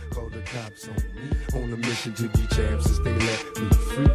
Call the cops on me. On a mission to be champs since they let me free.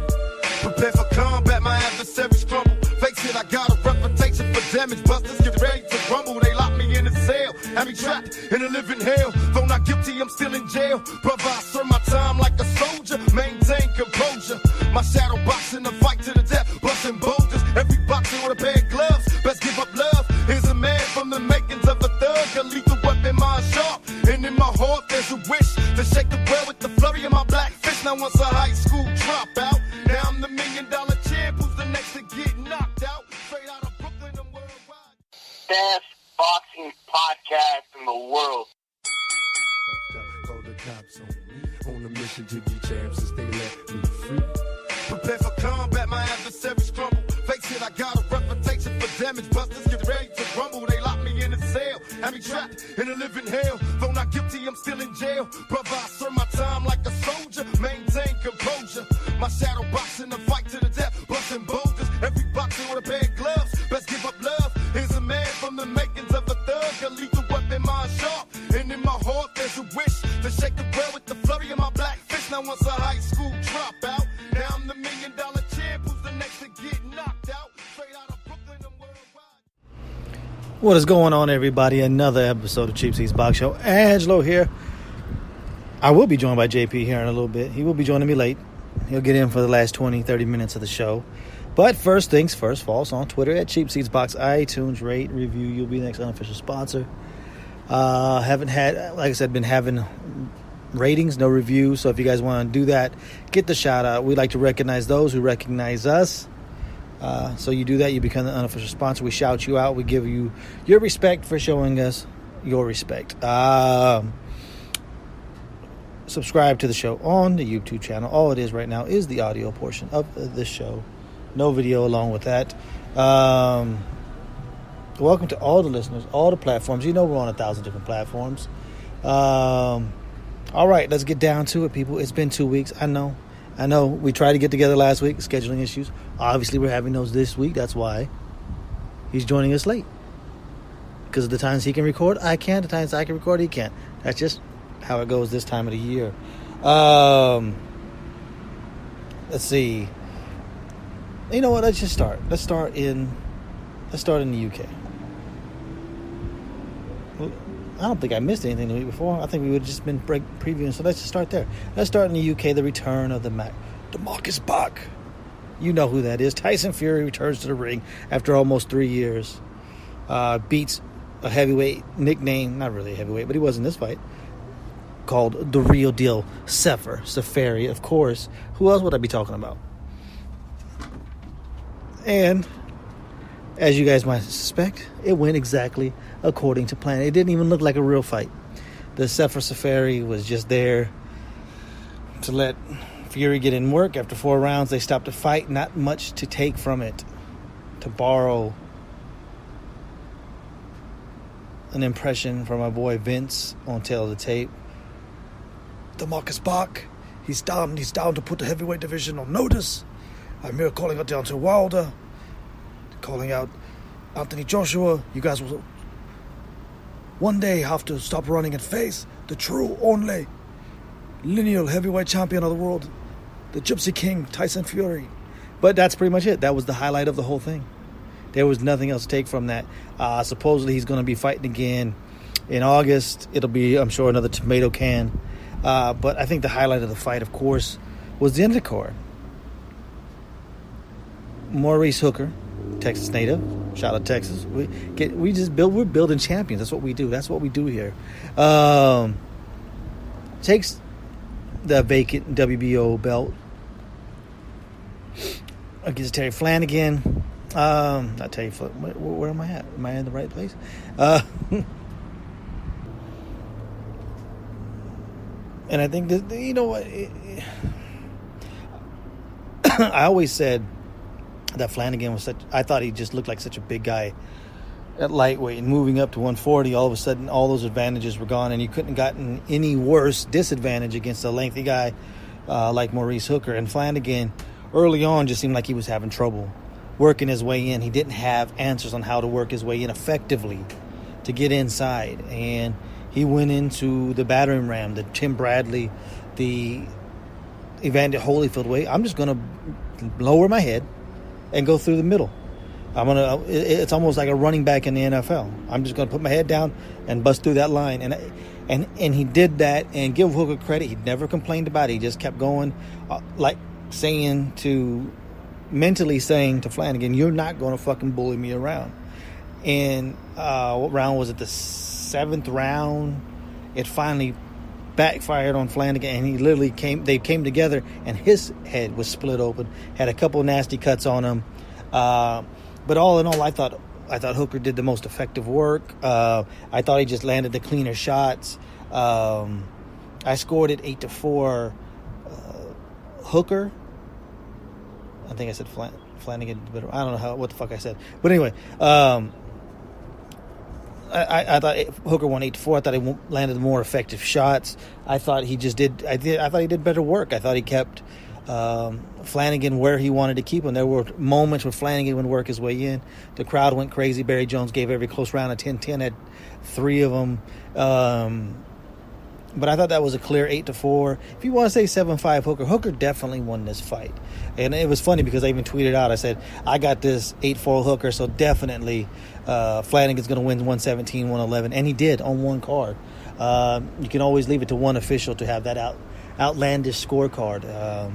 Prepare for combat, my adversaries crumble. Face it, I got a reputation for damage. Busters get ready to rumble. They lock me in a cell, have me trapped in a living hell. Though not guilty, I'm still in jail. Brother, I serve my time like a soldier. Maintain composure. My shadow boxing the fight to the death, busting boulders. Every boxer with a pair of gloves. Best give up love. Here's a man from the makings of a thug. A lethal weapon, mind sharp. And in my heart, there's a wish to shake the world with the flurry of my black fist. Now once a high school dropout, now I'm the $1 million champ. Who's the next to get knocked out? Straight out of Brooklyn and worldwide. Best boxing podcast in the world. Call the cops on me. On a mission to be champs since they let me free. Prepare for combat, my adversaries crumble. Face it, I got a reputation for damage. Busters get ready to rumble. They lock me in a cell, have me trapped in a living hell. Though not guilty, I'm still in jail. Brother, I serve my time like a soldier. Maintain composure. My shadow boxing the fight to the death, busting boulders. Every boxer with a pair of gloves. Best give up love. Here's a man from the makings of a thug. A lethal weapon, mind sharp. And in my heart, there's a wish to shake the world with the flurry of my black fist. Now once a high school dropout, now I'm the $1 million champ. Who's the next to get knocked out? Straight out of Brooklyn and worldwide. What is going on, everybody? Another episode of Cheap Seats Box Show. Angelo here. I will be joined by JP here in a little bit. He will be joining me late. He'll get in for the last 20, 30 minutes of the show. But first things first, follow us on Twitter at Cheap Seats Box, iTunes, rate, review. You'll be the next unofficial sponsor. Haven't had, like I said, been having ratings, no reviews. So if you guys want to do that, get the shout out. We like to recognize those who recognize us. So you do that, you become the unofficial sponsor. We shout you out. We give you your respect for showing us your respect. Subscribe to the show on the YouTube channel. All it is right now is the audio portion of this show. No video along with that. Welcome to all the listeners, all the platforms. You know we're on 1,000 different platforms. All right, let's get down to it, people. It's been 2 weeks. I know. We tried to get together last week. Scheduling issues. Obviously, we're having those this week. That's why he's joining us late. Because of the times he can record, I can't. The times I can record, he can't. That's just how it goes this time of the year. Let's see. You know what? Let's just start. Let's start in the UK. I don't think I missed anything the week before. I think we would have just been previewing. So let's just start there. Let's start in the UK. The return of the Marcus Buck. You know who that is. Tyson Fury returns to the ring after almost 3 years. Beats a heavyweight nickname. Not really a heavyweight, but he was in this fight. Called The Real Deal Seferi, of course. Who else would I be talking about? And as you guys might suspect, it went exactly according to plan. It didn't even look like a real fight. The Seferi was just there to let Fury get in work. After 4 rounds, they stopped the fight. Not much to take from it. To borrow an impression from my boy Vince on Tail of the Tape. The Marcus Buck, he's down to put the heavyweight division on notice. I'm here calling out Deontay Wilder, calling out Anthony Joshua. You guys will one day have to stop running and face the true, only lineal heavyweight champion of the world, the Gypsy King, Tyson Fury. But that's pretty much it. That was the highlight of the whole thing. There was nothing else to take from that. Supposedly he's going to be fighting again in August. It'll be, I'm sure, another tomato can. But I think the highlight of the fight, of course, was the end of the card. Maurice Hooker, Texas native. Shout out Texas. We're building champions. That's what we do. That's what we do here. Takes the vacant WBO belt against Terry Flanagan. Not Terry Flanagan. Where am I at? Am I in the right place? And I think that, you know what? I always said that Flanagan was I thought he just looked like such a big guy at lightweight, and moving up to 140, all of a sudden all those advantages were gone, and you couldn't have gotten any worse disadvantage against a lengthy guy like Maurice Hooker. And Flanagan early on just seemed like he was having trouble working his way in. He didn't have answers on how to work his way in effectively to get inside, and He went into the battering ram, the Tim Bradley, the Evander Holyfield way. I'm just going to lower my head and go through the middle. It's almost like a running back in the NFL. I'm just going to put my head down and bust through that line. And he did that, and give Hooker credit. He never complained about it. He just kept going, mentally saying to Flanagan, you're not going to fucking bully me around. And what round was it? The 7th round. It finally backfired on Flanagan, and he literally they came together, and his head was split open. Had a couple nasty cuts on him. But all in all, I thought Hooker did the most effective work. I thought he just landed the cleaner shots. I scored it 8-4. Hooker. I think I said Flanagan. I don't know what the fuck I said. But anyway, I thought Hooker won 8-4. I thought he landed more effective shots. I thought he did better work. I thought he kept Flanagan where he wanted to keep him. There were moments where Flanagan would work his way in. The crowd went crazy. Barry Jones gave every close round a 10-10, had 3 of them. But I thought that was a clear 8-4. If you want to say 7-5 Hooker definitely won this fight. And it was funny because I even tweeted out, I said, I got this 8-4 Hooker, so definitely Flanagan's going to win 117, 111. And he did on one card. You can always leave it to one official to have that outlandish scorecard.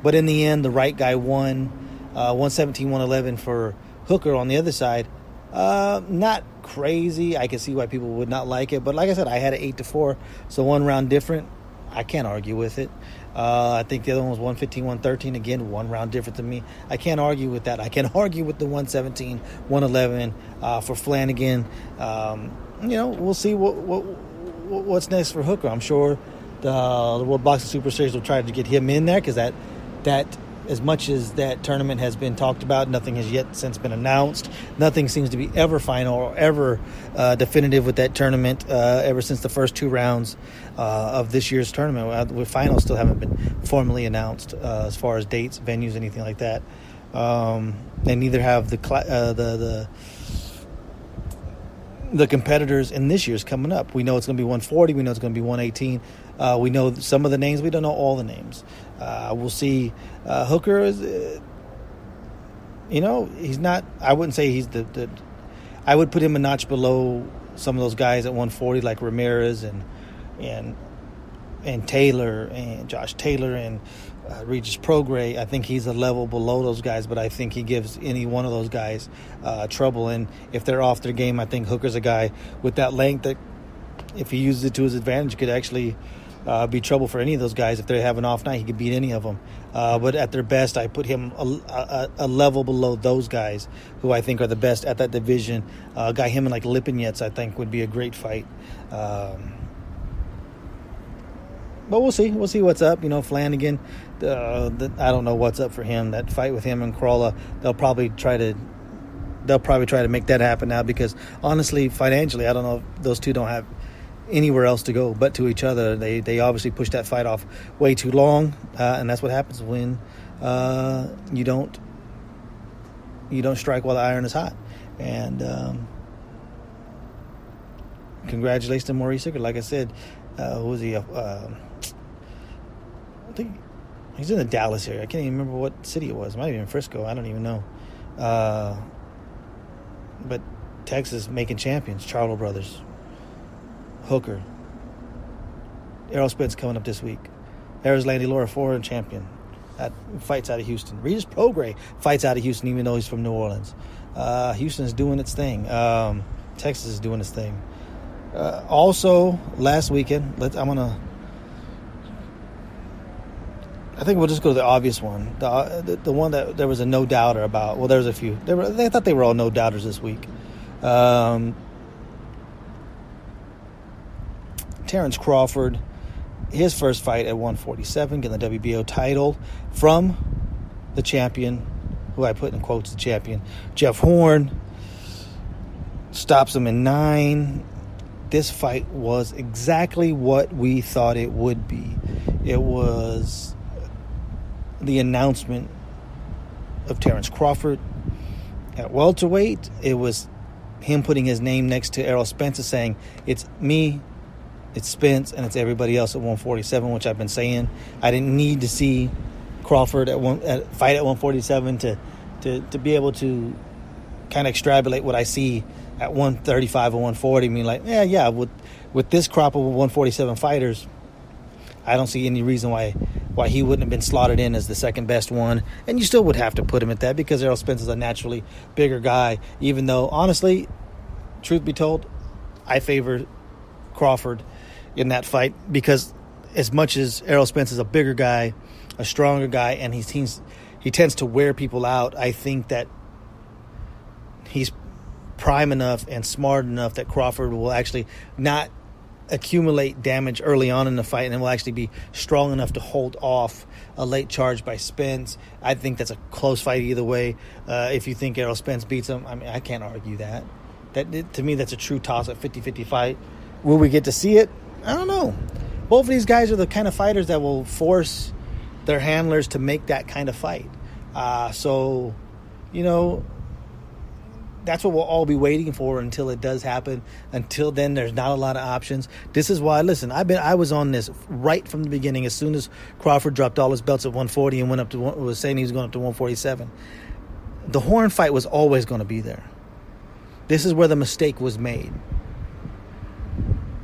But in the end, the right guy won 117, 111 for Hooker on the other side. Not crazy. I can see why people would not like it. But like I said, I had it 8-4. So 1 round different. I can't argue with it. I think the other one was 115, 113. Again, 1 round different than me. I can't argue with that. I can argue with the 117, 111 for Flanagan. We'll see what's next for Hooker. I'm sure the World Boxing Super Series will try to get him in there because that as much as that tournament has been talked about, nothing has yet since been announced. Nothing seems to be ever final or ever definitive with that tournament ever since the first 2 rounds of this year's tournament. The finals still haven't been formally announced as far as dates, venues, anything like that. And neither have the competitors in this year's coming up. We know it's going to be 140. We know it's going to be 118. We know some of the names. We don't know all the names. We'll see. Hooker is, he's not. I wouldn't say he's the. I would put him a notch below some of those guys at 140, like Ramirez and Taylor and Josh Taylor and Regis Prograis. I think he's a level below those guys, but I think he gives any one of those guys trouble. And if they're off their game, I think Hooker's a guy with that length that, if he uses it to his advantage, could actually be trouble for any of those guys. If they have an off night, he could beat any of them. But at their best, I put him a level below those guys who I think are the best at that division. A guy him and like Lipinets, I think, would be a great fight. But we'll see. We'll see what's up. Flanagan, I don't know what's up for him. That fight with him and Crawler, they'll probably try to make that happen now because, honestly, financially, I don't know if those two don't have anywhere else to go but to each other. They obviously pushed that fight off way too long, and that's what happens when you don't strike while the iron is hot. And congratulations to Maurice Hooker. Like I said, who was he? I think he's in the Dallas area. I can't even remember what city it was. It might have been Frisco. I don't even know. But Texas making champions. Charlo brothers. Hooker. Errol Spence coming up this week. There's Landy Laura, foreign champion. That fights out of Houston. Regis Prograis fights out of Houston, even though he's from New Orleans. Houston is doing its thing. Texas is doing its thing. Also, last weekend, I think we'll just go to the obvious one. The one that there was a no-doubter about. Well, there was a few. They thought they were all no-doubters this week. Terrence Crawford, his first fight at 147, getting the WBO title from the champion, who I put in quotes, the champion, Jeff Horn. Stops him in 9. This fight was exactly what we thought it would be. It was the announcement of Terrence Crawford at welterweight. It was him putting his name next to Errol Spence saying, it's me it's Spence, and it's everybody else at 147, which I've been saying. I didn't need to see Crawford fight at 147 to be able to kind of extrapolate what I see at 135 or 140. I mean, like, yeah, with this crop of 147 fighters, I don't see any reason why he wouldn't have been slotted in as the second best one. And you still would have to put him at that because Errol Spence is a naturally bigger guy, even though, honestly, truth be told, I favor Crawford in that fight because as much as Errol Spence is a bigger guy, a stronger guy, and he tends to wear people out, I think that he's prime enough and smart enough that Crawford will actually not accumulate damage early on in the fight and will actually be strong enough to hold off a late charge by Spence. I think that's a close fight either way. If you think Errol Spence beats him, I mean, I can't argue that. To me, that's a true toss-up 50-50 fight. Will we get to see it? I don't know. Both of these guys are the kind of fighters that will force their handlers to make that kind of fight. So, you know, that's what we'll all be waiting for until it does happen. Until then, there's not a lot of options. This is why, listen, I was on this right from the beginning. As soon as Crawford dropped all his belts at 140 and was saying he was going up to 147, the Horn fight was always going to be there. This is where the mistake was made.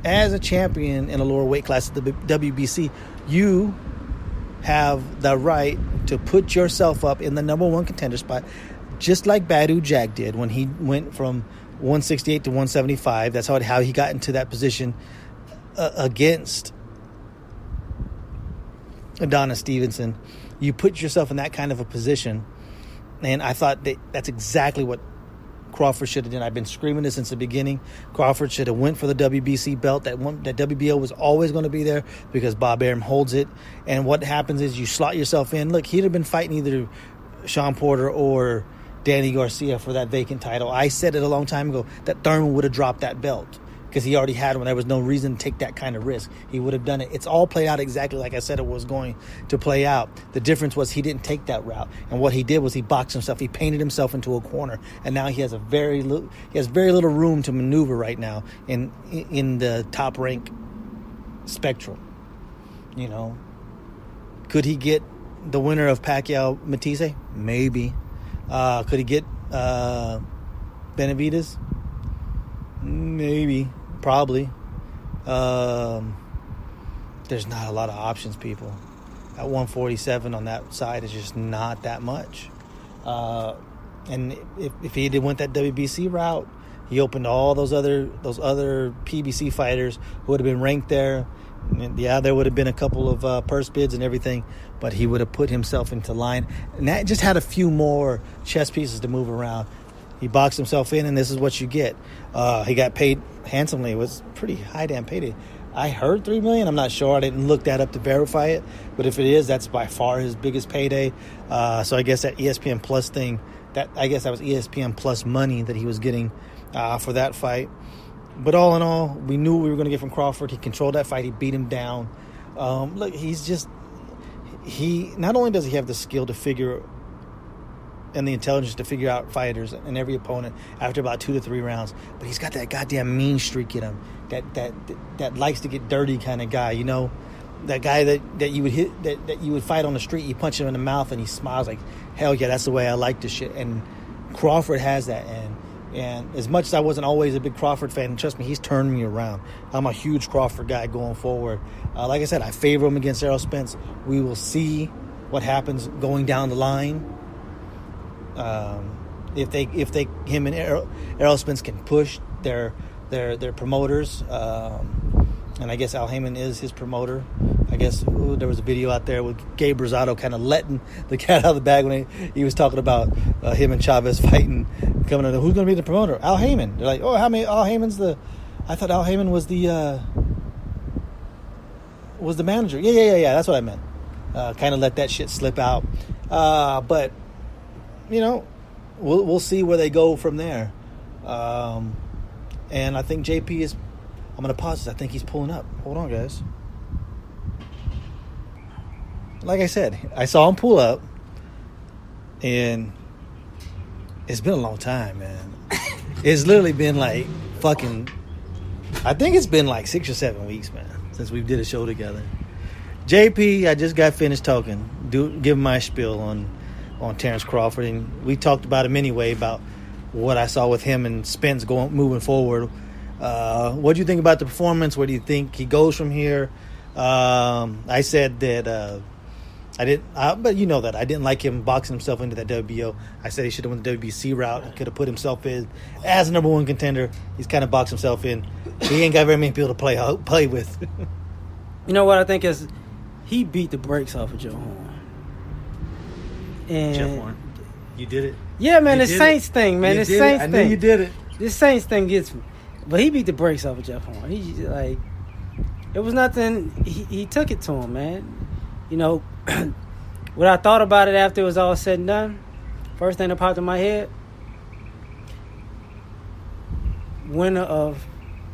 As a champion in a lower weight class at the WBC, you have the right to put yourself up in the number one contender spot, just like Badu Jack did when he went from 168 to 175. That's how he got into that position against Adonis Stevenson. You put yourself in that kind of a position, and I thought that's exactly what Crawford should have done. I've been screaming this since the beginning. Crawford should have went for the WBC belt. That WBO was always going to be there because Bob Arum holds it. And what happens is you slot yourself in. Look, he'd have been fighting either Sean Porter or Danny Garcia for that vacant title. I said it a long time ago that Thurman would have dropped that belt because he already had one. There was no reason to take that kind of risk. He would have done it. It's all played out exactly like I said it was going to play out. The difference was he didn't take that route. And what he did was he boxed himself. He painted himself into a corner. And now he has very little room to maneuver right now in the top rank spectrum. You know, could he get the winner of Pacquiao Matisse? Maybe. Could he get Benavidez? Maybe. Probably. There's not a lot of options, people. At 147 on that side is just not that much. And if he had went that WBC route, he opened all those other PBC fighters who would have been ranked there. And yeah, there would have been a couple of purse bids and everything, but he would have put himself into line. And that just had a few more chess pieces to move around. He boxed himself in, and this is what you get. He got paid handsomely. It was pretty high damn payday. I heard $3 million. I'm not sure. I didn't look that up to verify it. But if it is, that's by far his biggest payday. So I guess that ESPN Plus thing, that was ESPN Plus money that he was getting for that fight. But all in all, we knew what we were going to get from Crawford. He controlled that fight. He beat him down. Look, he not only does he have the skill to figure and the intelligence to figure out fighters and every opponent after about 2 to 3 rounds, but he's got that goddamn mean streak in him, that likes to get dirty kind of guy, you know, that guy that you would hit, that you would fight on the street. You punch him in the mouth and he smiles like, hell yeah, that's the way I like this shit. And Crawford has that. And as much as I wasn't always a big Crawford fan, trust me, he's turned me around. I'm a huge Crawford guy going forward. Like I said, I favor him against Errol Spence. We will see what happens going down the line. If him and Errol Spence can push their promoters, and I guess Al Heyman is his promoter. I guess there was a video out there with Gabe Rosado kind of letting the cat out of the bag when he was talking about him and Chavez fighting, coming in. Who's going to be the promoter? Al Heyman. They're like, oh, Al Heyman's the. I thought Al Heyman was the manager. Yeah. That's what I meant. Kind of let that shit slip out. But you know, we'll see where they go from there. And I think JP is. I'm going to pause this. I think he's pulling up. Hold on, guys. Like I said, I saw him pull up, and it's been a long time, man. It's literally been like fucking, I think it's been like 6 or 7 weeks, man, since we did a show together. JP, I just got finished talking. Give my spiel on Terrence Crawford, and we talked about him anyway, about what I saw with him and Spence moving forward. What do you think about the performance? Where do you think he goes from here? I said that but you know that I didn't like him boxing himself into that WBO. I said he should have went the WBC route. He could have put himself in as a number one contender. He's kind of boxed himself in. He ain't got very many people to play with. You know what I think is, he beat the brakes off of Joe Horn. And Jeff Horn, you did it. Yeah, man, You the did Saints it. thing, man, You the did Saints it. thing. I knew you did it. This Saints thing gets me, but he beat the brakes off of Jeff Horn. He like, it was nothing. He took it to him, man. You know, what I thought about it after it was all said and done, first thing that popped in my head, winner of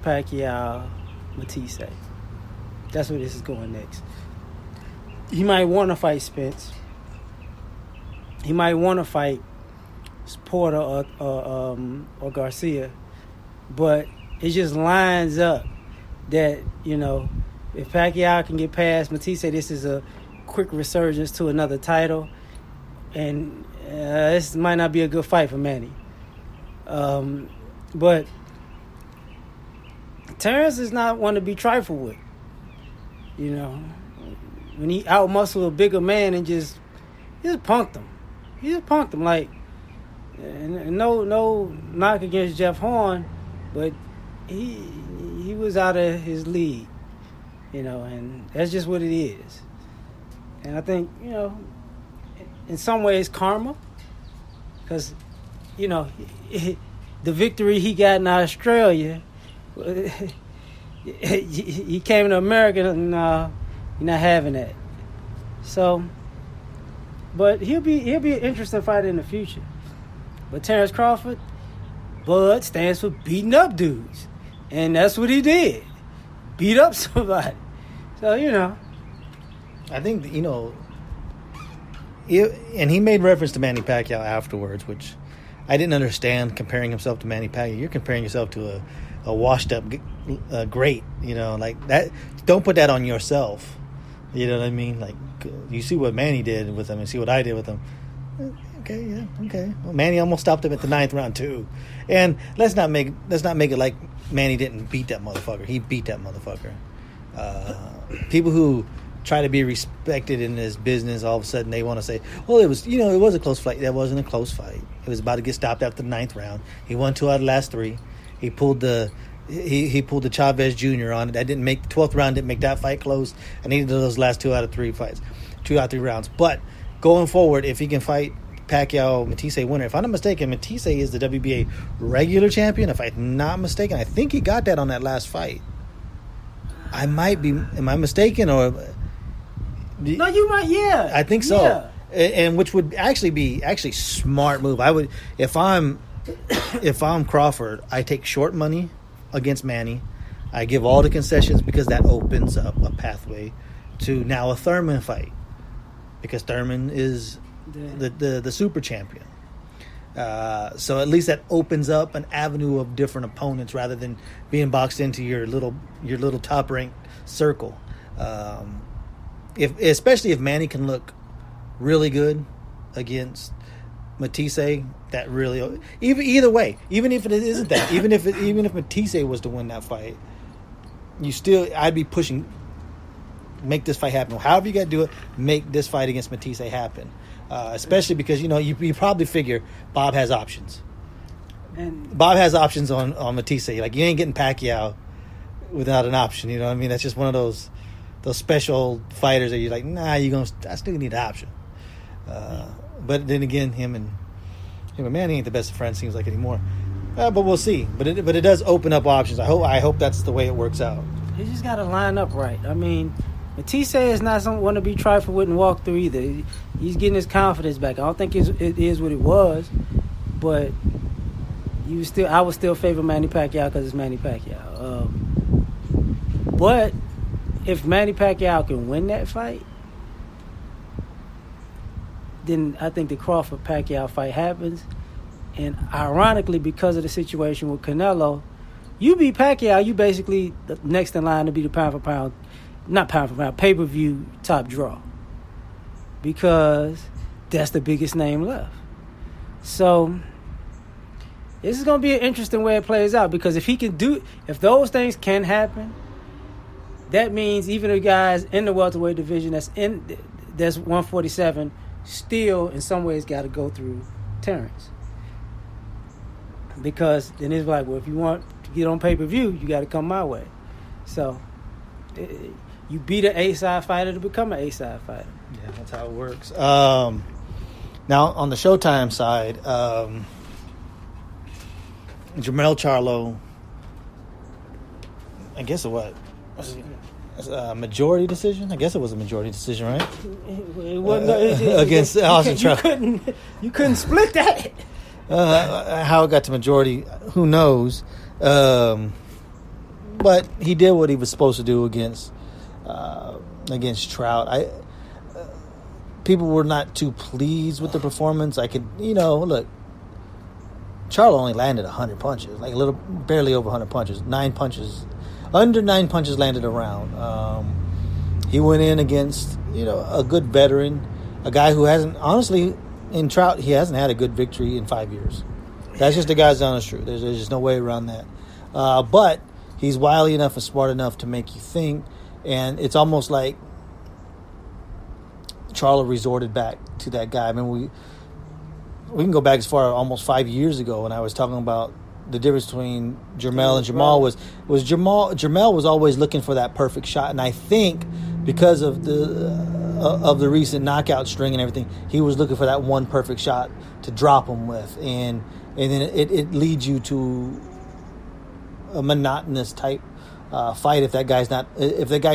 Pacquiao Matisse. That's where this is going next. He might want to fight Spence. He might want to fight Porter or Garcia, but it just lines up that, you know, if Pacquiao can get past Matisse, this is a quick resurgence to another title, and this might not be a good fight for Manny. But Terrence is not one to be trifled with. You know, when he outmuscled a bigger man and just punked him. He just punked him, like, and no knock against Jeff Horn, but he was out of his league, you know, and that's just what it is. And I think, you know, in some ways karma, because, you know, the victory he got in Australia, he came to America and you're not having that. So, but he'll be an interesting fighter in the future. But Terrence Crawford, Bud stands for beating up dudes, and that's what he did, beat up somebody. So, you know, I think, you know, and he made reference to Manny Pacquiao afterwards, which I didn't understand, comparing himself to Manny Pacquiao. You're comparing yourself to a washed-up great, you know, like that. Don't put that on yourself. You know what I mean? Like, you see what Manny did with him and see what I did with him. Okay, yeah, okay. Well, Manny almost stopped him at the 9th round, too. And let's not make it like Manny didn't beat that motherfucker. He beat that motherfucker. People who try to be respected in this business, all of a sudden they want to say, well, it was a close fight. That wasn't a close fight. It was about to get stopped after the 9th round. He won 2 out of the last 3. He pulled the Chavez Jr. on it. That didn't make the 12th round, didn't make that fight close. And he did those last 2 out of 3 rounds. But going forward, if he can fight Pacquiao Matisse winner, if I'm not mistaken, Matisse is the WBA regular champion. If I'm not mistaken, I think he got that on that last fight. I might be. Am I mistaken or? No, you might. Yeah, I think so. Yeah. And which would actually be smart move. I would, if I'm Crawford, I take short money against Manny. I give all the concessions because that opens up a pathway to now a Thurman fight, because Thurman is the super champion. So at least that opens up an avenue of different opponents rather than being boxed into your little top ranked circle. Especially if Manny can look really good against Matisse, that really either way, even if it isn't that, even if Matisse was to win that fight, I'd be pushing, make this fight happen. However you got to do it, make this fight against Matisse happen. Especially because, you know, you probably figure Bob has options. And Bob has options on Matisse. Like, you ain't getting Pacquiao without an option. You know what I mean? That's just one of those special fighters that you're like, nah, I still need an option. But then again, him and Manny ain't the best of friends, seems like, anymore. But we'll see. But it does open up options. I hope that's the way it works out. He just got to line up right. I mean, Matisse is not someone to be trifled with and walk through either. He's getting his confidence back. I don't think it is what it was, but I would still favor Manny Pacquiao because it's Manny Pacquiao. But if Manny Pacquiao can win that fight, then I think the Crawford-Pacquiao fight happens. And ironically, because of the situation with Canelo, You beat Pacquiao, you basically the next in line to be the pound for pound, not pound for pound, pay-per-view top draw. Because that's the biggest name left. So this is going to be an interesting way it plays out, because if those things can happen, that means even the guys in the welterweight division that's 147 still in some ways got to go through Terrence. Because then it's like, well, if you want to get on pay-per-view, you got to come my way. So you beat an A-side fighter to become an A-side fighter. Yeah, that's how it works. Now, on the Showtime side, Jermell Charlo, I guess what? A majority decision? I guess it was a majority decision, right? It wasn't against Austin Trout. You couldn't split that. How it got to majority, who knows? But he did what he was supposed to do against Trout. People were not too pleased with the performance. Look, Charlo only landed 100 punches, like barely over 100 punches. 9 punches, under 9 punches landed around. He went in against, a good veteran, a guy who hasn't, honestly, in Trout, he hasn't had a good victory in 5 years. That's just the guy's honest truth. There's just no way around that. But he's wily enough and smart enough to make you think, and it's almost like Charlo resorted back to that guy. I mean, we can go back as far almost 5 years ago when I was talking about the difference between Jermell and Jamal was Jermell was always looking for that perfect shot, and I think because of the recent knockout string and everything, he was looking for that one perfect shot to drop him with, and then it leads you to a monotonous type fight if that guy's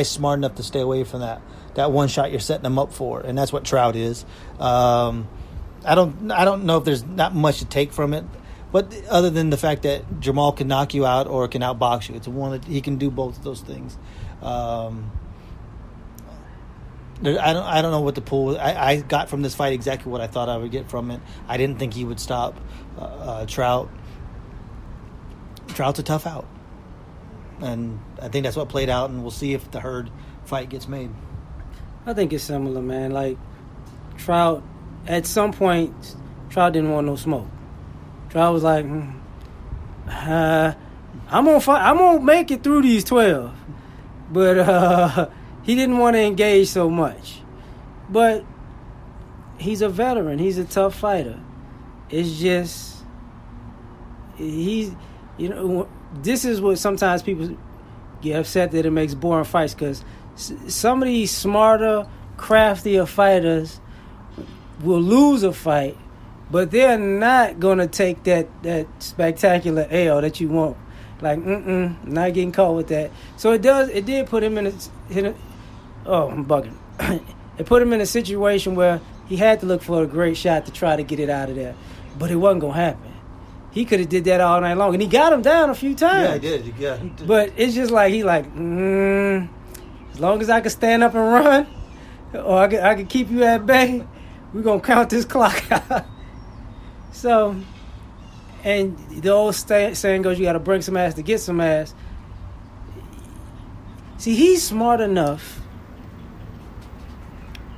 smart enough to stay away from that one shot you're setting him up for, and that's what Trout is. I don't know if there's not much to take from it, but other than the fact that Jamal can knock you out or can outbox you, it's one that he can do both of those things. I don't know what the pull was. I got from this fight exactly what I thought I would get from it. I didn't think he would stop Trout. Trout's a tough out, and I think that's what played out, and we'll see if the Hurd fight gets made. I think it's similar, man. Like, Trout, at some point, Trout didn't want no smoke. Trout was like, I'm gonna fight. I'm gonna make it through these 12, but he didn't want to engage so much. But he's a veteran. He's a tough fighter. It's just this is what sometimes people get upset that it makes boring fights, because some of these smarter, craftier fighters will lose a fight, but they're not going to take that spectacular L that you want. Like, not getting caught with that. So it did put him I'm bugging. It put him in a situation where he had to look for a great shot to try to get it out of there. But it wasn't going to happen. He could have did that all night long. And he got him down a few times. Yeah, he did. Yeah, he did. But it's just like, as long as I can stand up and run, or I can keep you at bay, we're going to count this clock out. So, and the old saying goes, you got to bring some ass to get some ass. See, he's smart enough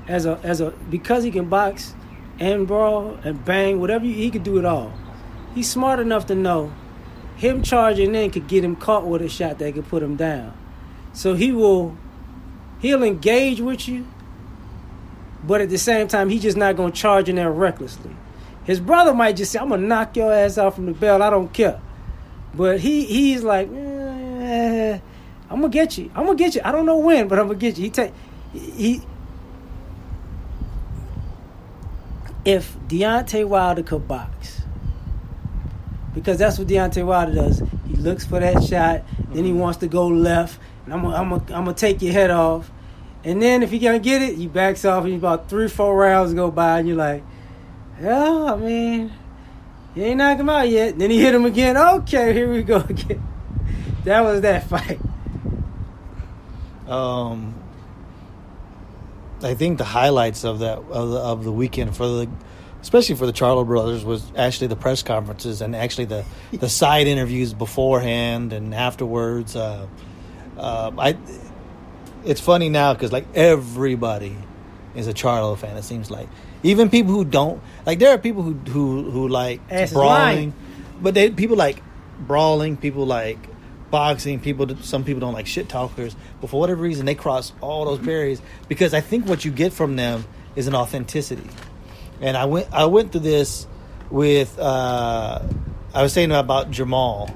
because he can box and brawl and bang, whatever, he could do it all. He's smart enough to know him charging in could get him caught with a shot that could put him down. So he'll engage with you, but at the same time, he's just not going to charge in there recklessly. His brother might just say, I'm going to knock your ass out from the belt. I don't care. But he's like, I'm going to get you. I'm going to get you. I don't know when, but I'm going to get you. If Deontay Wilder could box, because that's what Deontay Wilder does. He looks for that shot, then he wants to go left, and I'm gonna take your head off. And then if he can't get it, he backs off, and about 3-4 rounds go by, and you're like, well, I mean, he ain't knocked him out yet. Then he hit him again. Okay, here we go again. That was that fight. I think the highlights of that of the weekend for especially for the Charlo brothers, was actually the press conferences and actually the side interviews beforehand and afterwards. It's funny now because like everybody is a Charlo fan. It seems like even people who don't like. There are people who like brawling, but people like brawling. People like boxing. Some people don't like shit talkers. But for whatever reason, they cross all those barriers because I think what you get from them is an authenticity. And I went through this with I was saying about Jamal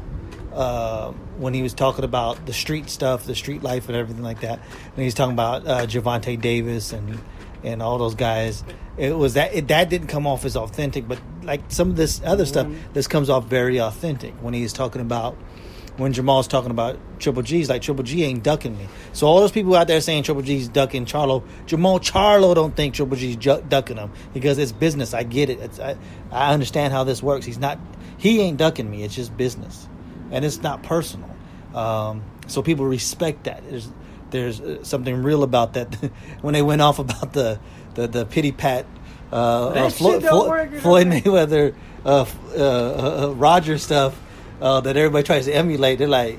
when he was talking about the street stuff, the street life, and everything like that. And he's talking about Javante Davis and all those guys. It was that didn't come off as authentic, but like some of this other stuff, this comes off very authentic when he's talking about. When Jamal's talking about Triple G's, like Triple G ain't ducking me. So all those people out there saying Triple G's ducking Charlo, Jamal Charlo don't think Triple G's ducking him because it's business. I get it. I understand how this works. He ain't ducking me. It's just business, and it's not personal. So people respect that. There's something real about that. When they went off about the pity pat, Floyd Mayweather, Roger stuff. That everybody tries to emulate. They're like,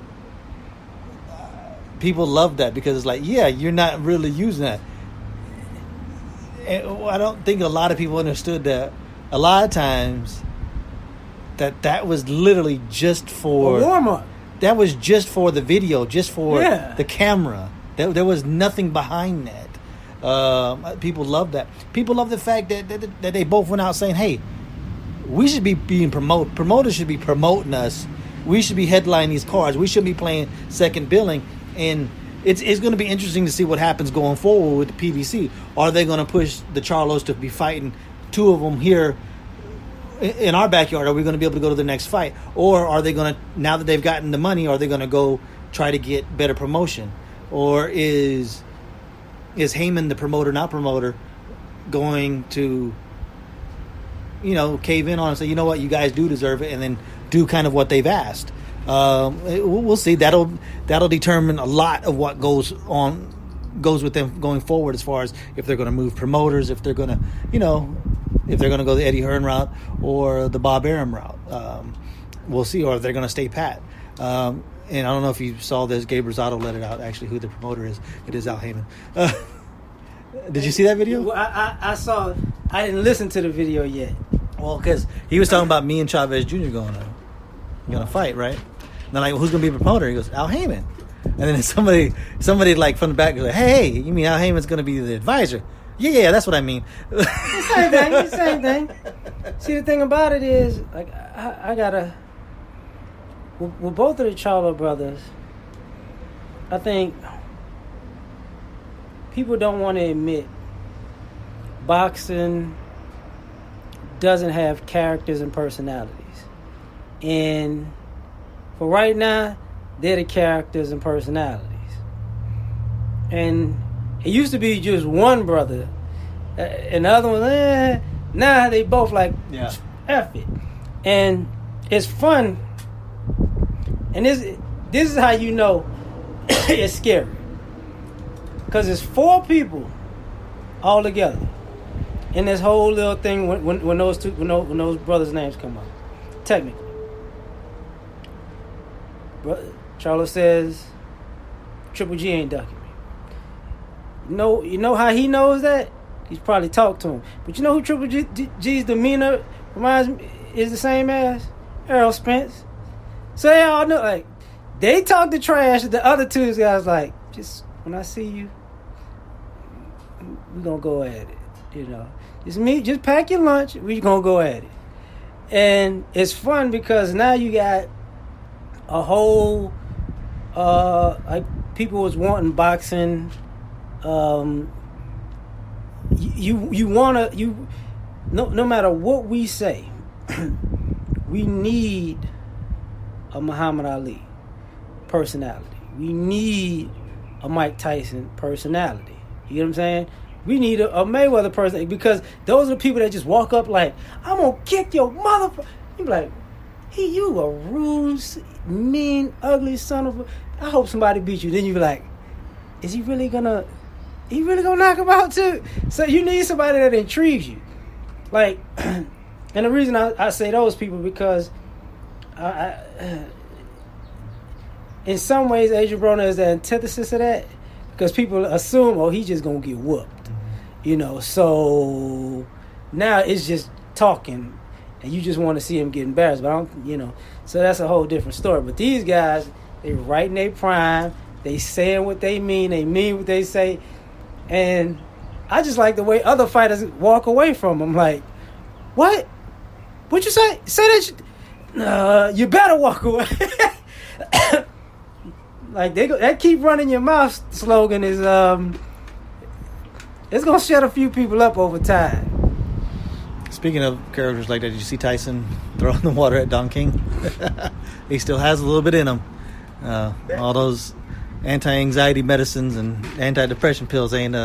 people love that because it's like, yeah, you're not really using that. And I don't think a lot of people understood that. A lot of times, that was literally just for a warm up. That was just for the video, just for the camera. There was nothing behind that. People love that. People love the fact that they both went out saying, hey, we should be being promoted. Promoters should be promoting us. We should be headlining these cards. We shouldn't be playing second billing. And it's going to be interesting to see what happens going forward with the PBC. Are they going to push the Charlos to be fighting two of them here in our backyard? Are we going to be able to go to the next fight? Or are they going to, now that they've gotten the money, are they going to go try to get better promotion? Or is Heyman, the promoter, not promoter, going to cave in on and say, you know what, you guys do deserve it, and then do kind of what they've asked. We'll see. That'll determine a lot of what goes with them going forward, as far as if they're going to move promoters, if they're going to, if they're going to go the Eddie Hearn route or the Bob Arum route. We'll see, or if they're going to stay pat. And I don't know if you saw this. Gabe Rosado let it out, actually, who the promoter is. It is Al Heyman. Did you see that video? Well, I saw it. I didn't listen to the video yet. Well, because he was talking about me and Chavez Jr. going to fight, right? And they're like, well, who's going to be the promoter? He goes, Al Heyman. And then somebody like from the back goes like, hey, you mean Al Heyman's going to be the advisor? Yeah, that's what I mean. Same thing. See, the thing about it is, like, I gotta, with both of the Charlo brothers, I think people don't want to admit boxing doesn't have characters and personalities. And for right now, they're the characters and personalities. And it used to be just one brother. And the other one, now they both like, F it. And it's fun. And this is how you know it's scary. Because it's four people all together in this whole little thing when those brothers' names come up. Technically. Charlo says Triple G ain't ducking me. You know how he knows that? He's probably talked to him. But you know who Triple G's demeanor reminds me is the same as? Errol Spence. So they all know, like, they talk the trash. The other two guys like, just when I see you, we're gonna go at it. Just me, just pack your lunch, we're gonna go at it. And it's fun because now you got a whole like people was wanting boxing. You wanna no matter what we say, we need a Muhammad Ali personality. We need a Mike Tyson personality. You know what I'm saying? We need a Mayweather person, because those are the people that just walk up like, I'm gonna kick your motherfucker. You be like, you a rude, mean, ugly son of a... I hope somebody beat you. Then you be like, is he really gonna knock him out too? So you need somebody that intrigues you. like, and the reason I say those people because in some ways, Adrian Broner is the antithesis of that because people assume, oh, he's just gonna get whooped, you know. So now it's just talking, and you just want to see him get embarrassed. But I don't, you know. So that's a whole different story. But these guys, they right in their prime. They saying what they mean. They mean what they say, and I just like the way other fighters walk away from them. Like, what? What you say? Say that. You better walk away. Like that keep running your mouth slogan is it's gonna shut a few people up over time. Speaking of characters like that, did you see Tyson throwing the water at Don King? He still has a little bit in him. All those anti-anxiety medicines and anti-depression pills ain't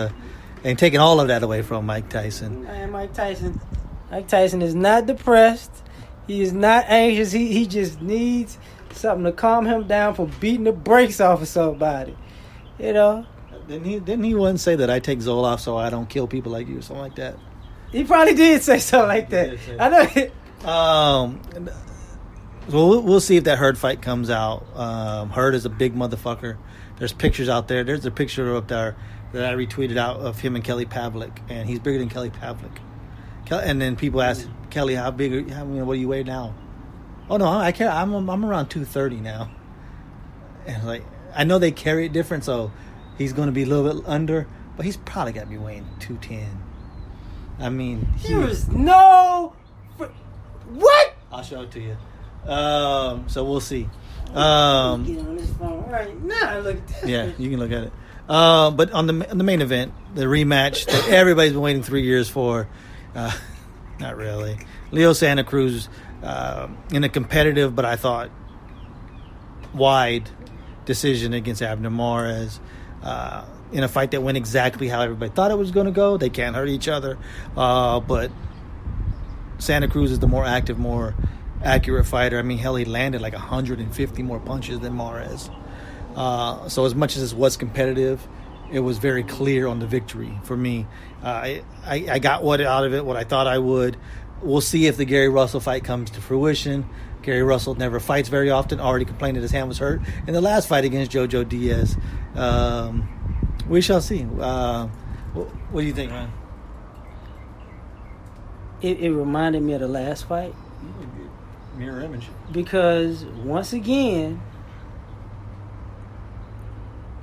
taking all of that away from Mike Tyson. Man, Mike Tyson is not depressed. He is not anxious. He just needs something to calm him down from beating the brakes off of somebody. You know? Didn't he once say that I take Zoloft so I don't kill people like you or something like that? He probably did say something like that. I know. Well, we'll see if that Hurd fight comes out. Hurd is a big motherfucker. There's pictures out there. There's a picture up there that I retweeted out of him and Kelly Pavlik, and he's bigger than Kelly Pavlik. And then people ask Kelly, "How big? What do you weigh now?" Oh no, I can't. I'm around 230 now. And like, I know they carry it different, so he's going to be a little bit under, but he's probably got to be weighing 210. I mean, there was no. What? I'll show it to you. So we'll see. Get on this phone right now. Look at that. Yeah, you can look at it. But on the main event, the rematch that everybody's been waiting 3 years for, not really. Leo Santa Cruz in a competitive, but I thought wide decision against Abner Mares. In a fight that went exactly how everybody thought it was going to go. They can't hurt each other. But Santa Cruz is the more active, more accurate fighter. I mean, hell, he landed like 150 more punches than Mares. So as much as this was competitive, it was very clear on the victory for me. I got what out of it, what I thought I would. We'll see if the Gary Russell fight comes to fruition. Gary Russell never fights very often. Already complained that his hand was hurt in the last fight against Jojo Diaz. We shall see. What do you think, man? It reminded me of the last fight. Mirror image. Because once again,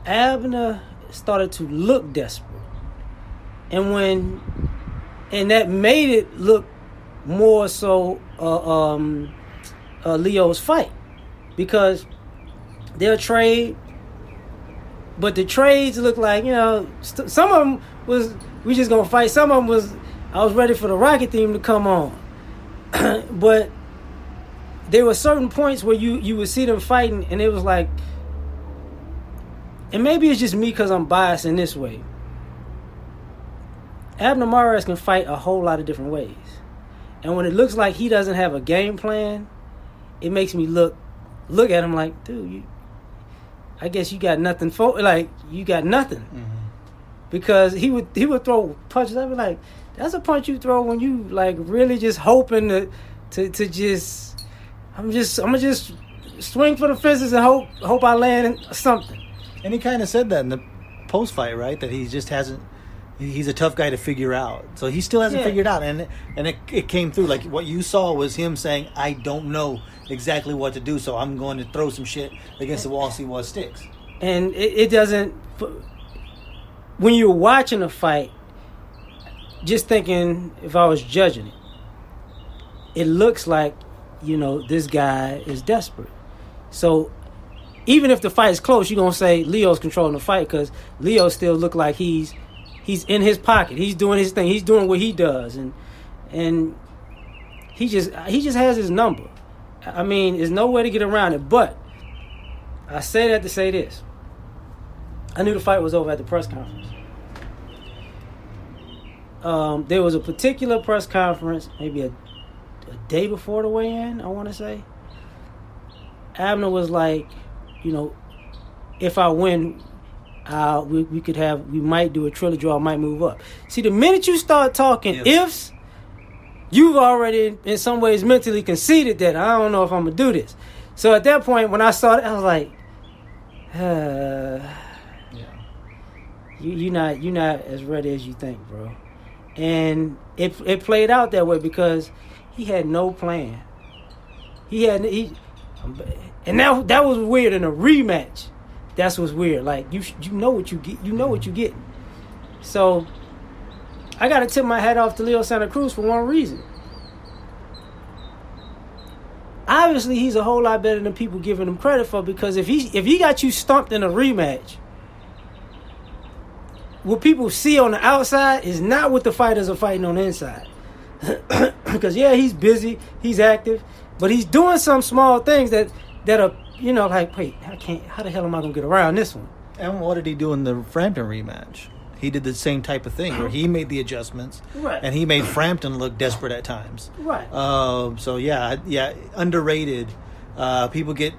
Abner started to look desperate, and that made it look more so Leo's fight, because they'll trade, but the trades look like, you know, some of them was we just gonna fight. Some of them was I was ready for the Rocket theme to come on, but there were certain points where you would see them fighting, and it was like, and maybe it's just me because I'm biased in this way. Abner Mares can fight a whole lot of different ways, and when it looks like he doesn't have a game plan, it makes me look at him like, dude, I guess you got nothing for, like, you got nothing. Mm-hmm. Because he would throw punches. I'd be like, that's a punch you throw when you like really just hoping to just I'm gonna just swing for the fences and hope I land something. And he kind of said that in the post fight, right? That he just hasn't. He's a tough guy to figure out, so he still hasn't figured out. And it came through. Like what you saw was him saying, "I don't know exactly what to do, so I'm going to throw some shit against the wall, see what sticks." And it doesn't. When you're watching a fight, just thinking, if I was judging it, it looks like, you know, this guy is desperate. So even if the fight is close, you're going to say Leo's controlling the fight because Leo still look like he's in his pocket. He's doing his thing. He's doing what he does. And he just has his number. I mean, there's no way to get around it. But I say that to say this. I knew the fight was over at the press conference. There was a particular press conference, maybe a day before the weigh-in, I want to say. Abner was like, you know, if I win, we might do a trilogy, or I might move up. See, the minute you start talking ifs, you've already in some ways mentally conceded that I don't know if I'm gonna do this. So at that point, when I saw it, I was like, you're not as ready as you think, bro. And it played out that way because he had no plan. And that was weird in a rematch. That's what's weird. Like you know what you get. You know what you get. So I got to tip my hat off to Leo Santa Cruz for one reason. Obviously, he's a whole lot better than people giving him credit for, because if he got you stumped in a rematch, what people see on the outside is not what the fighters are fighting on the inside. Because he's busy, he's active, but he's doing some small things that are, like, wait, how the hell am I gonna get around this one? And what did he do in the Frampton rematch? He did the same type of thing where he made the adjustments, right? And he made Frampton look desperate at times, right? Underrated. People get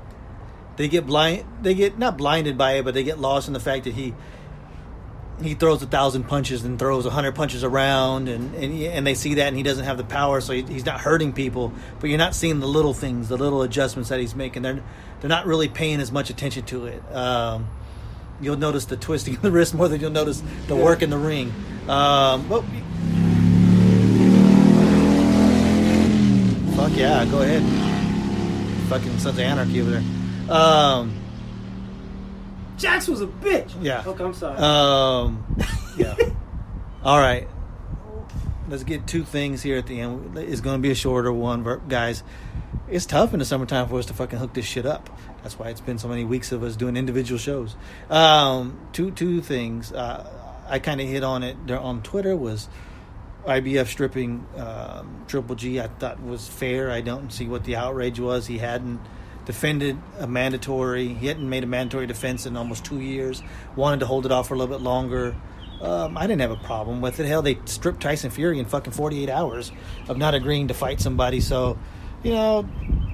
not blinded by it, but they get lost in the fact that he throws 1,000 punches and throws 100 punches around, and they see that, and he doesn't have the power, so he's not hurting people. But you're not seeing the little things, the little adjustments that he's making. They're not really paying as much attention to it. You'll notice the twisting of the wrist more than you'll notice the work in the ring. Fuck yeah, go ahead. Fucking Sons of Anarchy over there. Jax was a bitch. Yeah. Okay, I'm sorry. Yeah. All right. Let's get two things here at the end. It's going to be a shorter one, guys. It's tough in the summertime for us to fucking hook this shit up. That's why it's been so many weeks of us doing individual shows. Two things. I kind of hit on it on Twitter was IBF stripping Triple G. I thought was fair. I don't see what the outrage was. He hadn't defended a mandatory. He hadn't made a mandatory defense in almost 2 years. Wanted to hold it off for a little bit longer. I didn't have a problem with it. Hell, they stripped Tyson Fury in fucking 48 hours of not agreeing to fight somebody. So,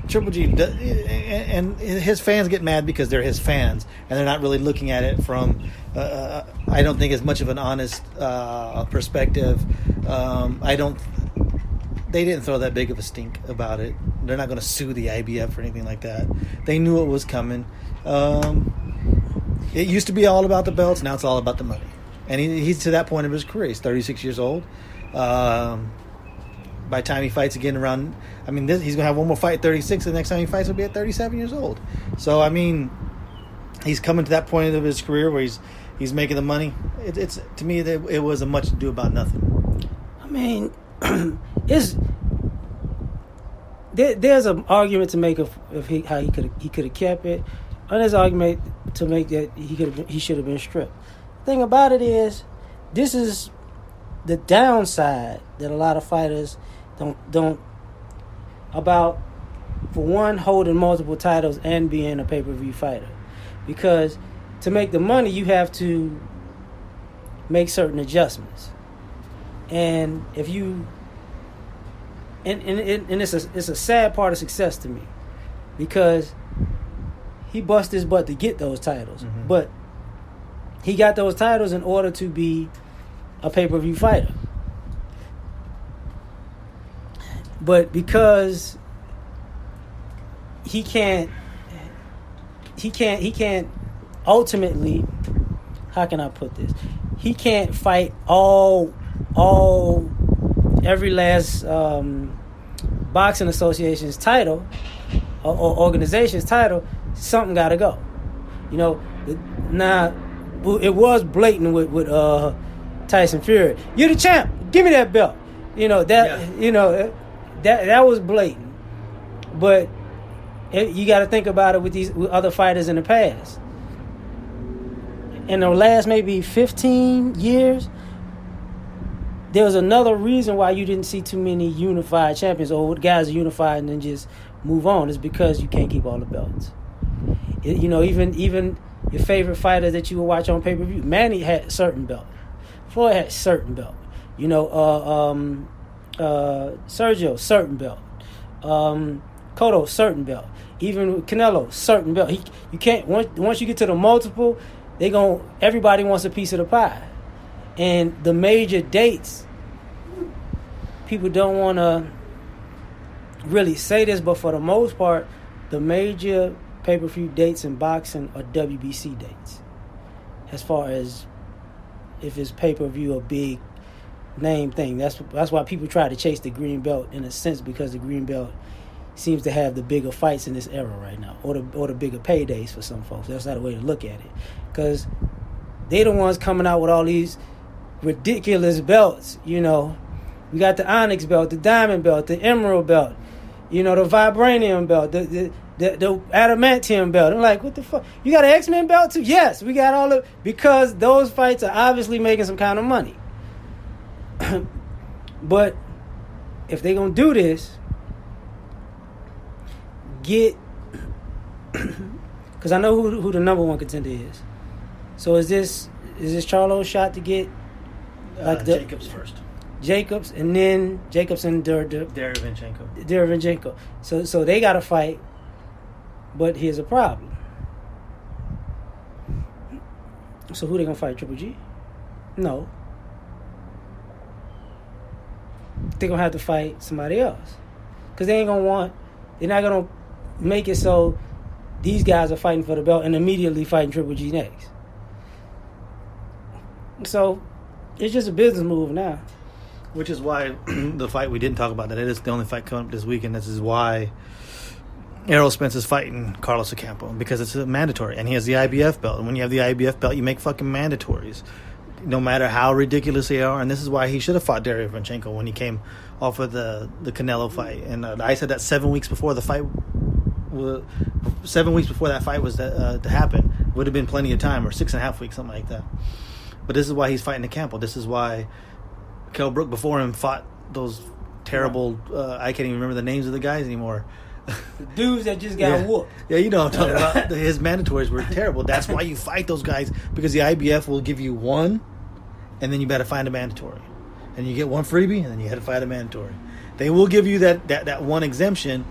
Triple G and his fans get mad because they're his fans and they're not really looking at it from I don't think as much of an honest perspective. They didn't throw that big of a stink about it. They're not going to sue the IBF or anything like that. They knew it was coming. It used to be all about the belts. Now it's all about the money. And he's to that point of his career. He's 36 years old. By the time he fights again around... he's going to have one more fight at 36. The next time he fights will be at 37 years old. So, he's coming to that point of his career where he's making the money. It's to me, it was a much ado about nothing. There's an argument to make of how he could have kept it, and there's an argument to make that he should have been stripped. The thing about it is, this is the downside that a lot of fighters don't about, for one, holding multiple titles and being a pay-per-view fighter, because to make the money you have to make certain adjustments, and if you and it's a sad part of success to me, because he bust his butt to get those titles, but he got those titles in order to be a pay-per-view fighter. But because he can't ultimately, how can I put this? He can't fight every last boxing association's title or organization's title. Something got to go. Now it was blatant with Tyson Fury. You're the champ. Give me that belt. That was blatant. But you got to think about it with other fighters in the past. In the last maybe 15 years, there was another reason why you didn't see too many unified champions or guys are unified and then just move on. Is because you can't keep all the belts. Even your favorite fighter that you would watch on pay-per-view, Manny had a certain belt. Floyd had a certain belt. Sergio, certain belt. Cotto, certain belt. Even Canelo, certain belt. You can't once you get to the multiple, everybody wants a piece of the pie. And the major dates people don't want to really say this, but for the most part, the major pay-per-view dates in boxing are WBC dates. As far as if it's pay-per-view, a big name thing. That's why people try to chase the green belt in a sense, because the green belt seems to have the bigger fights in this era right now, or the bigger paydays for some folks. That's not a way to look at it, because they the ones coming out with all these ridiculous belts. You know, we got the Onyx belt, the Diamond belt, the Emerald belt, you know, the Vibranium belt, the Adamantium belt. I'm like, what the fuck? You got an X-Men belt too? Yes, we got all of, because those fights are obviously making some kind of money. But if they gonna do this, get, because I know who the number one contender is. So is this Charlo's shot to get like Jacobs first? Jacobs, and then Jacobs and Derevyanchenko. So they got to fight. But here's a problem. So who they gonna fight? Triple G? No. They're gonna have to fight somebody else, because they're not gonna make it so these guys are fighting for the belt and immediately fighting Triple G next. So it's just a business move now. Which is why the fight we didn't talk about, that it is the only fight coming up this weekend. This is why Errol Spence is fighting Carlos Ocampo, because it's a mandatory, and he has the IBF belt. And when you have the IBF belt, you make fucking mandatories, no matter how ridiculous they are. And this is why he should have fought Derevyanchenko when he came off of the Canelo fight. And I said that 7 weeks before the fight, 7 weeks before that fight was to happen, would have been plenty of time, or 6.5 weeks, something like that. But this is why he's fighting Ocampo. This is why Kell Brook before him fought those terrible, I can't even remember the names of the guys anymore. The dudes that just got whooped. Yeah, you know what I'm talking about. His mandatories were terrible. That's why you fight those guys, because the IBF will give you one, and then you better find a mandatory. And you get one freebie, and then you had to fight a mandatory. They will give you that one exemption.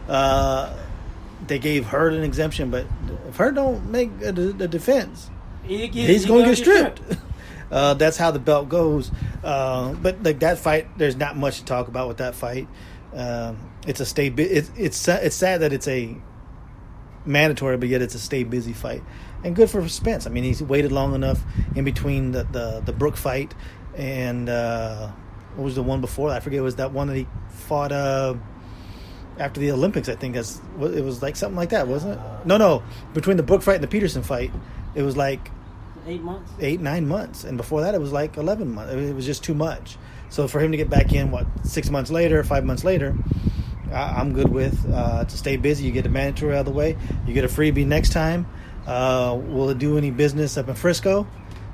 They gave Hurd an exemption, but if Hurd don't make a defense, he's going to get stripped. That's how the belt goes. But like that fight, there's not much to talk about with that fight. It's a stay. It's sad that it's a mandatory, but yet it's a stay busy fight. And good for Spence. I mean, he's waited long enough in between the Brook fight and what was the one before that? I forget. It was that one that he fought after the Olympics. I think it was like something like that, wasn't it? No. Between the Brook fight and the Peterson fight, it was like 8 months, 9 months, and before that it was like 11 months. It was just too much. So for him to get back in 6 months later, 5 months later, I'm good with to stay busy. You get a mandatory out of the way. You get a freebie next time. Will it do any business up in Frisco,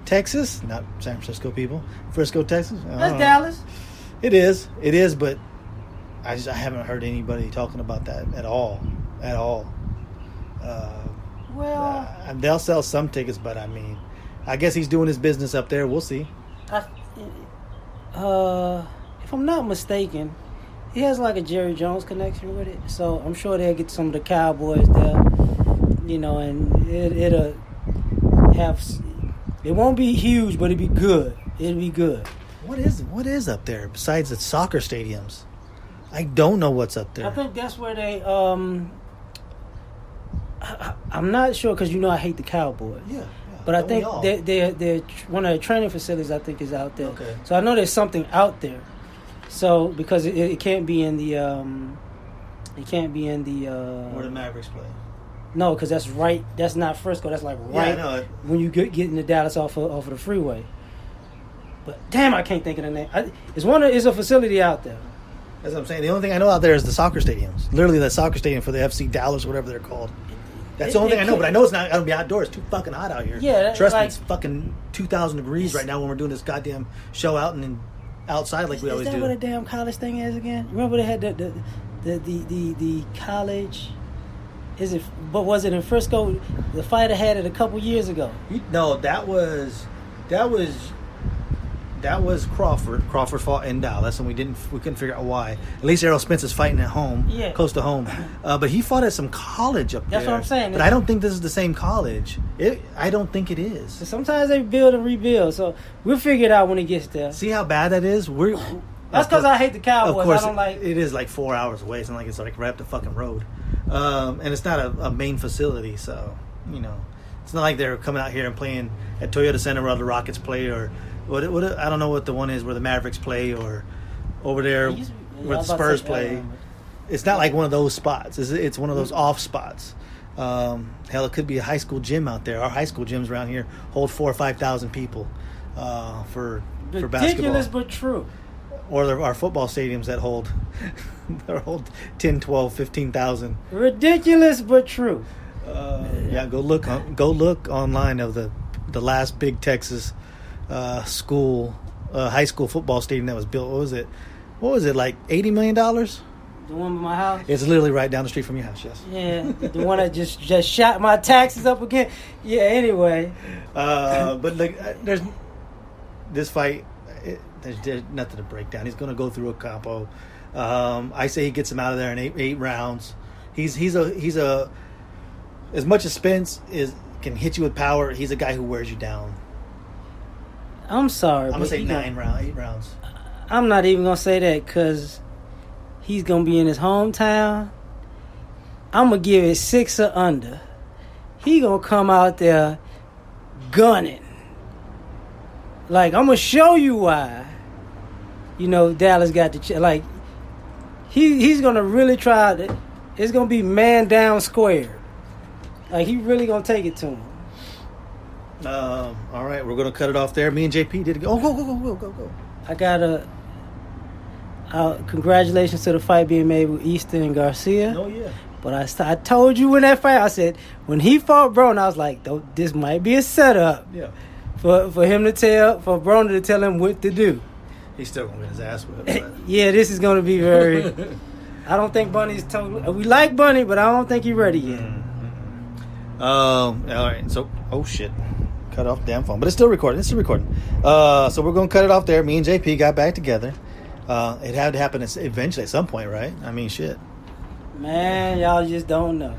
Texas? Not San Francisco people. Frisco, Texas. That's Dallas. It is, but I haven't heard anybody talking about that at all. They'll sell some tickets, but I mean, I guess he's doing his business up there. We'll see. If I'm not mistaken, he has like a Jerry Jones connection with it, so I'm sure they'll get some of the Cowboys there, you know, and it'll have. It won't be huge, but it'll be good. It'll be good. What is up there besides the soccer stadiums? I don't know what's up there. I think that's where they. I'm not sure, because you know I hate the Cowboys. Yeah. But I think they're one of the training facilities, I think, is out there. Okay. So I know there's something out there. So because it can't be in the where the Mavericks play. No, because that's not Frisco. That's like right when you get into Dallas off of the freeway. But damn, I can't think of the name. It's a facility out there. That's what I'm saying. The only thing I know out there is the soccer stadiums. Literally, the soccer stadium for the FC Dallas, whatever they're called. That's the only thing I know, but I know it's not going to be outdoors. It's too fucking hot out here. Yeah, trust me, it's fucking 2,000 degrees right now when we're doing this goddamn show out and then outside like we always do. Is that what a damn college thing is again? Remember they had the college? But was it in Frisco? The fighter had it a couple years ago. No, that was Crawford. Crawford fought in Dallas, and we couldn't figure out why. At least Errol Spence is fighting at home, close to home. But he fought at some college up there. That's what I'm saying. But I don't think this is the same college. I don't think it is. Sometimes they build and rebuild, so we'll figure it out when it gets there. See how bad that is? That's because I hate the Cowboys. Of course, I don't like. it is like 4 hours away. It's not like it's like right up the fucking road, and it's not a main facility, so it's not like they're coming out here and playing at Toyota Center where the Rockets play, or what I don't know what the one is where the Mavericks play, or over there where the Spurs play. It's not like one of those spots. It's one of those off spots. Hell, it could be a high school gym out there. Our high school gyms around here hold 4,000 or 5,000 people for basketball. Ridiculous but true. Or our football stadiums that hold 10, 12, 15,000. Ridiculous but true. Yeah, go look online of the last big Texas high school football stadium that was built. What was it like $80 million? The one by my house? It's literally right down the street from your house, yes. Yeah, the one that just shot my taxes up again. Yeah, anyway. But look, there's this fight. There's nothing to break down. He's going to go through Ocampo. I say he gets him out of there in eight rounds. He's a as much as Spence can hit you with power. He's a guy who wears you down. I'm sorry. I'm gonna say 8 rounds. I'm not even gonna say that because he's gonna be in his hometown. I'm gonna give it 6 or under. He gonna come out there gunning. Like, I'm gonna show you why. Dallas got the he's gonna really try to. It's gonna be man down square. Like, he really gonna take it to him. All right, we're gonna cut it off there. Me and JP did it. Oh, go. I got congratulations to the fight being made with Easton and Garcia. Oh yeah. But I told you in that fight, I said when he fought Broner, I was like, this might be a setup. Yeah. For Broner to tell him what to do. He's still gonna get his ass whipped. Yeah, this is gonna be very. I don't think Bunny's totally. We like Bunny, but I don't think he's ready yet. All right. So, oh shit, cut off the damn phone, but it's still recording. So we're gonna cut it off there. Me and JP got back together. It had to happen eventually at some point, right? I mean, shit. Man, y'all just don't know.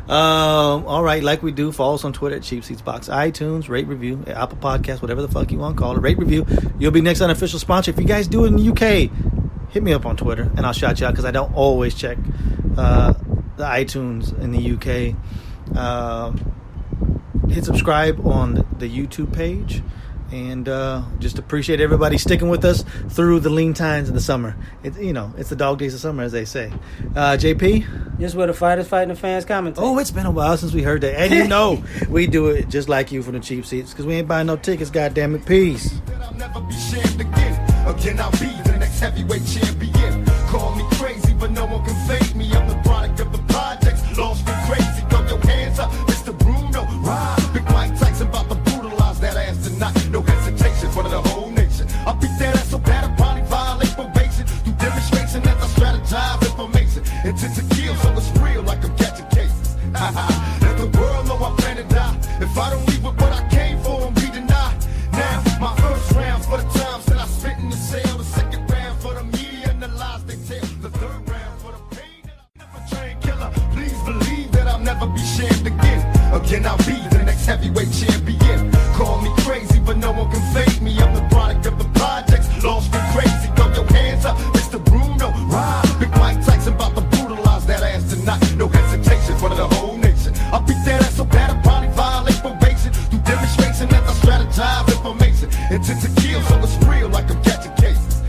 All right, like we do, follow us on Twitter at Cheap Seats Box, iTunes, rate, review, Apple Podcasts, whatever the fuck you want to call it. Rate, review. You'll be next unofficial sponsor. If you guys do it in the UK, hit me up on Twitter and I'll shout you out because I don't always check the iTunes in the UK. Hit subscribe on the YouTube page. And just appreciate everybody sticking with us through the lean times of the summer. It's the dog days of summer, as they say. JP? This is where the fighters fight and the fans commentate. Oh, it's been a while since we heard that. And we do it just like you for the cheap seats because we ain't buying no tickets, goddammit. Peace. I'll never be shamed again. I'll be the next heavyweight champion. Call me crazy, but no one can fake me. I'm the product of the projects. Lost me crazy. Throw your hands up, Mr. Bruno. Ride. Big Mike Tyson about to brutalize that ass tonight. No hesitation for the whole nation. I'll beat that ass so bad I probably violate probation. Through demonstration as I strategize information. Intent to kill, so it's real like I'm catching cases. Let the world know I plan to die. If I don't leave with what I came for and be denied. Now, my first round's for the times that I spent in the cell. The second round for the media and the lies they tell. The third round for the pain that I never trained killer. Please believe that I'll never be shamed again. Again, I'll be the next heavyweight champion. Call me crazy, but no one can fake me. I'm the product of the projects. Lost me crazy. Throw your hands up, Mr. Bruno. Ride. Big Mike Tyson about to brutalize that ass tonight. No hesitation for the whole nation. I'll beat that ass so bad I probably violate probation. Through demonstration as I strategize information. Intent to kill, so it's real like I'm catching cases.